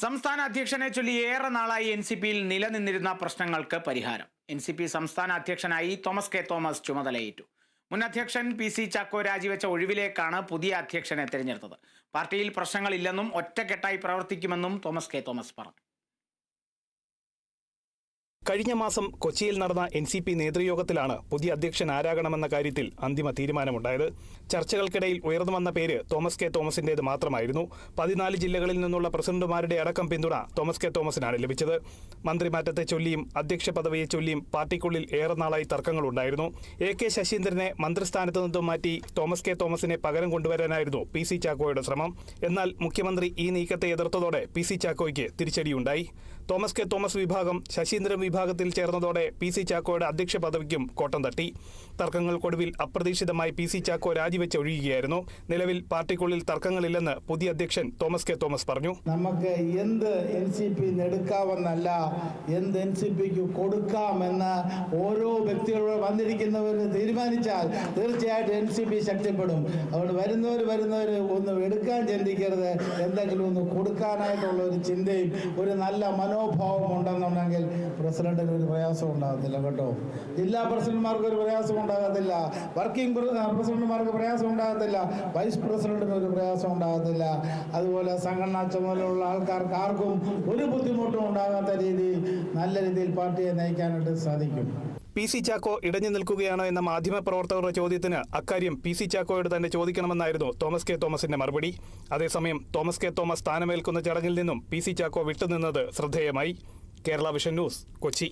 സംസ്ഥാന അധ്യക്ഷനെ ചൊല്ലി ഏറെ നാളായി എൻസിപിയിൽ നിലനിന്നിരുന്ന പ്രശ്നങ്ങൾക്ക് പരിഹാരം. എൻസിപി സംസ്ഥാന അധ്യക്ഷനായി തോമസ് കെ തോമസ് ചുമതലയേറ്റു. മുൻ അധ്യക്ഷൻ പി.സി. ചാക്കോ രാജിവെച്ച ഒഴിവിലേക്കാണ് പുതിയ അധ്യക്ഷനെ തിരഞ്ഞെടുത്തത്. പാർട്ടിയിൽ പ്രശ്നങ്ങളില്ലെന്നും ഒറ്റക്കെട്ടായി പ്രവർത്തിക്കുമെന്നും തോമസ് കെ തോമസ് പറഞ്ഞു. കഴിഞ്ഞ മാസം കൊച്ചിയിൽ നടന്ന എൻസിപി നേതൃയോഗത്തിലാണ് പുതിയ അധ്യക്ഷൻ ആരാകണമെന്ന കാര്യത്തിൽ അന്തിമ തീരുമാനമുണ്ടായത്. ചർച്ചകൾക്കിടയിൽ ഉയർന്നുവന്ന പേര് തോമസ് കെ തോമസിന്റേത് മാത്രമായിരുന്നു. 14 ജില്ലകളിൽ നിന്നുള്ള പ്രസിഡന്റുമാരുടെ അടക്കം പിന്തുണ തോമസ് കെ തോമസിനാണ് ലഭിച്ചത്. മന്ത്രിമാറ്റത്തെ ചൊല്ലിയും അധ്യക്ഷ പദവിയെ ചൊല്ലിയും പാർട്ടിക്കുള്ളിൽ ഏറെ നാളായി തർക്കങ്ങളുണ്ടായിരുന്നു. എ.കെ. ശശീന്ദ്രനെ മന്ത്രിസ്ഥാനത്ത് നിന്നും മാറ്റി തോമസ് കെ തോമസിനെ പകരം കൊണ്ടുവരാനായിരുന്നു പി.സി. ചാക്കോയുടെ ശ്രമം. എന്നാൽ മുഖ്യമന്ത്രി ഈ നീക്കത്തെ എതിർത്തതോടെ പി.സി. ചാക്കോയ്ക്ക് തിരിച്ചടിയുണ്ടായി. തോമസ് കെ തോമസ് വിഭാഗം ശശീന്ദ്രൻ വിഭാഗത്തിൽ ചേർന്നതോടെ പി.സി. ചാക്കോയുടെ അധ്യക്ഷ പദവിക്കും കോട്ടം തട്ടി. തർക്കങ്ങൾക്കൊടുവിൽ അപ്രതീക്ഷിതമായി പി.സി. ചാക്കോ രാജിവെച്ച് ഒഴിയുകയായിരുന്നു. നിലവിൽ പാർട്ടിക്കുള്ളിൽ തർക്കങ്ങളില്ലെന്ന് പുതിയ അധ്യക്ഷൻ തോമസ് കെ തോമസ് പറഞ്ഞു. നമുക്ക് എന്ത് എൻസിപി എടുക്കാമെന്നല്ല, എന്ത് എൻസിപിക്ക് കൊടുക്കാമെന്ന് ഓരോ വ്യക്തികളോട് വന്നിരിക്കുന്നവർ തീരുമാനിച്ചാൽ തീർച്ചയായിട്ടും എൻസിപി ശക്തിപ്പെടും. അതുകൊണ്ട് വരുന്നവർ ഒന്ന് എടുക്കാൻ ചിന്തിക്കരുത്. എന്തെങ്കിലും ഒന്ന് കൊടുക്കാനായിട്ടുള്ള ഒരു ചിന്തയും ഒരു നല്ല മനോഭാവം ഉണ്ടെന്നുണ്ടെങ്കിൽ പ്രസിഡന്റിന് ഒരു പ്രയാസം ഉണ്ടാകത്തില്ല കേട്ടോ. ജില്ലാ പ്രസിഡന്റുമാർക്ക് ഒരു പ്രയാസം ഉണ്ടാകത്തില്ല, വർക്കിംഗ് പ്രസിഡന്റുമാർക്ക് പ്രയാസം ഉണ്ടാകത്തില്ല, വൈസ് പ്രസിഡന്റിന് ഒരു പ്രയാസം ഉണ്ടാകത്തില്ല. അതുപോലെ സംഘടനാ ചുമതലയുള്ള ആൾക്കാർക്ക് ആർക്കും ഒരു ബുദ്ധിമുട്ടും ഉണ്ടാകാത്ത രീതിയിൽ നല്ല രീതിയിൽ പാർട്ടിയെ നയിക്കാനായിട്ട് സാധിക്കും. പി.സി. ചാക്കോ ഇടഞ്ഞു നിൽക്കുകയാണോ എന്ന മാധ്യമപ്രവർത്തകരുടെ ചോദ്യത്തിന് അക്കാര്യം പി.സി. ചാക്കോയോട് തന്നെ ചോദിക്കണമെന്നായിരുന്നു തോമസ് കെ തോമസിന്റെ മറുപടി. അതേസമയം തോമസ് കെ തോമസ് സ്ഥാനമേൽക്കുന്ന ചടങ്ങിൽ നിന്നും പി.സി. ചാക്കോ വിട്ടുനിന്നത് ശ്രദ്ധേയമായി. Kerala vision news, Kochi.